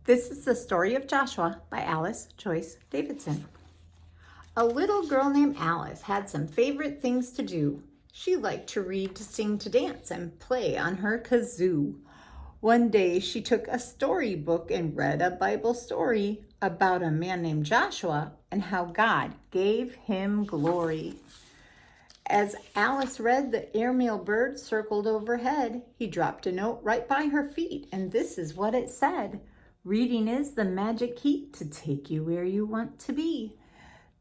This is the story of Joshua by Joyce Davidson. A little girl named Alice had some favorite things to do. She liked to read, to sing, to dance, and play on her kazoo. One day she took a storybook and read a Bible story about a man named Joshua and how God gave him glory. As Alice read, the airmail bird circled overhead. He dropped a note right by her feet, and this is what it said. Reading is the magic key to take you where you want to be.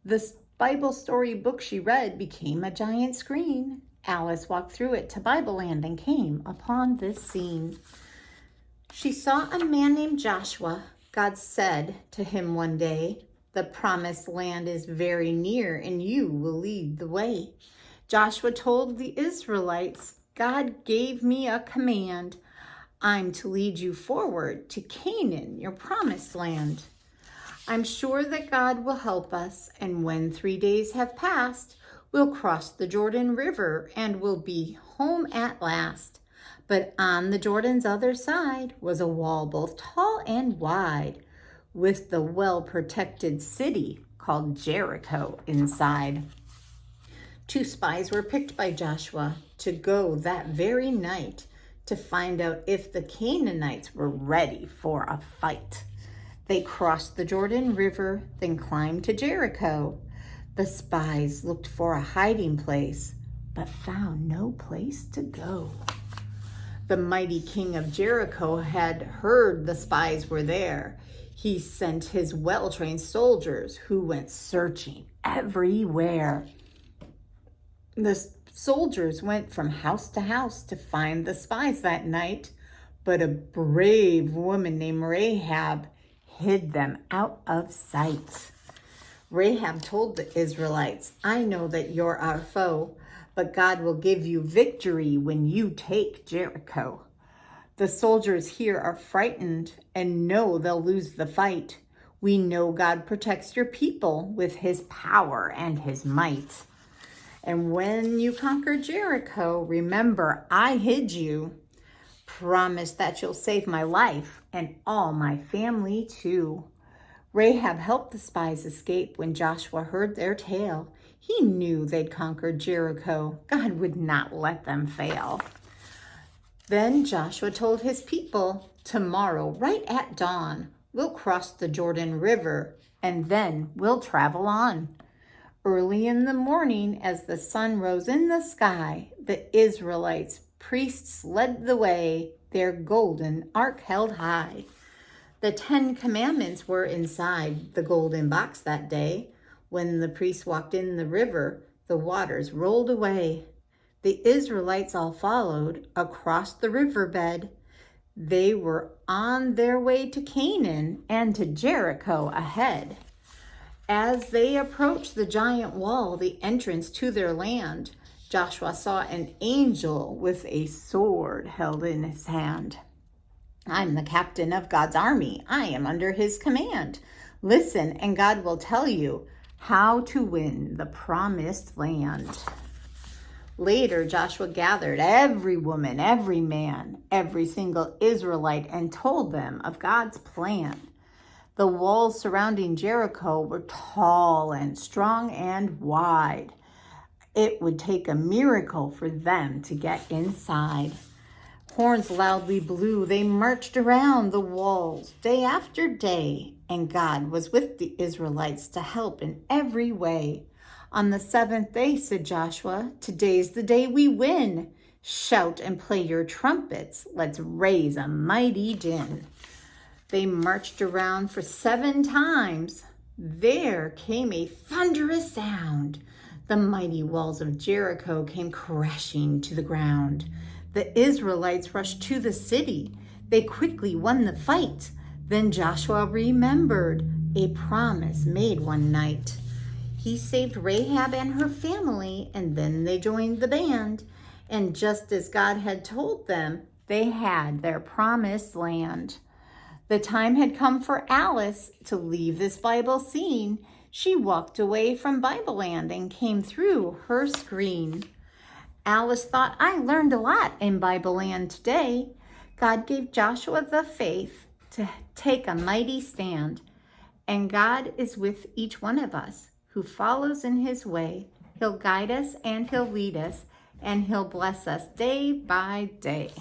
This Bible story book she read became a giant screen. Alice walked through it to Bibleland and came upon this scene. She saw a man named Joshua. God said to him one day, "The promised land is very near and you will lead the way." Joshua told the Israelites, "God gave me a command. I'm to lead you forward to Canaan, your promised land. I'm sure that God will help us, and when 3 days have passed, we'll cross the Jordan River and we'll be home at last." But on the Jordan's other side was a wall both tall and wide, with the well-protected city called Jericho inside. 2 spies were picked by Joshua to go that very night to find out if the Canaanites were ready for a fight. They crossed the Jordan River, then climbed to Jericho. The spies looked for a hiding place, but found no place to go. The mighty king of Jericho had heard the spies were there. He sent his well-trained soldiers who went searching everywhere. The soldiers went from house to house to find the spies that night, but a brave woman named Rahab hid them out of sight. Rahab told the Israelites, "I know that you're our foe, but God will give you victory when you take Jericho." The soldiers here are frightened and know they'll lose the fight. "We know God protects your people with his power and his might. And when you conquer Jericho, remember I hid you. Promise that you'll save my life and all my family too." Rahab helped the spies escape when Joshua heard their tale. He knew they'd conquered Jericho. God would not let them fail. Then Joshua told his people, "Tomorrow, right at dawn, we'll cross the Jordan River and then we'll travel on." Early in the morning, as the sun rose in the sky, the Israelites' priests led the way, their golden ark held high. The 10 Commandments were inside the golden box that day. When the priests walked in the river, the waters rolled away. The Israelites all followed across the riverbed. They were on their way to Canaan and to Jericho ahead. As they approached the giant wall, the entrance to their land, Joshua saw an angel with a sword held in his hand. "I'm the captain of God's army. I am under his command. Listen, and God will tell you how to win the promised land." Later, Joshua gathered every woman, every man, every single Israelite, and told them of God's plan. The walls surrounding Jericho were tall and strong and wide. It would take a miracle for them to get inside. Horns loudly blew. They marched around the walls day after day, and God was with the Israelites to help in every way. "On the 7th day," said Joshua, "today's the day we win. Shout and play your trumpets. Let's raise a mighty din." They marched around for 7 times. There came a thunderous sound. The mighty walls of Jericho came crashing to the ground. The Israelites rushed to the city. They quickly won the fight. Then Joshua remembered a promise made one night. He saved Rahab and her family, and then they joined the band. And just as God had told them, they had their promised land. The time had come for Alice to leave this Bible scene. She walked away from Bibleland and came through her screen. Alice thought, "I learned a lot in Bibleland today." God gave Joshua the faith to take a mighty stand. And God is with each one of us who follows in his way. He'll guide us and he'll lead us and he'll bless us day by day.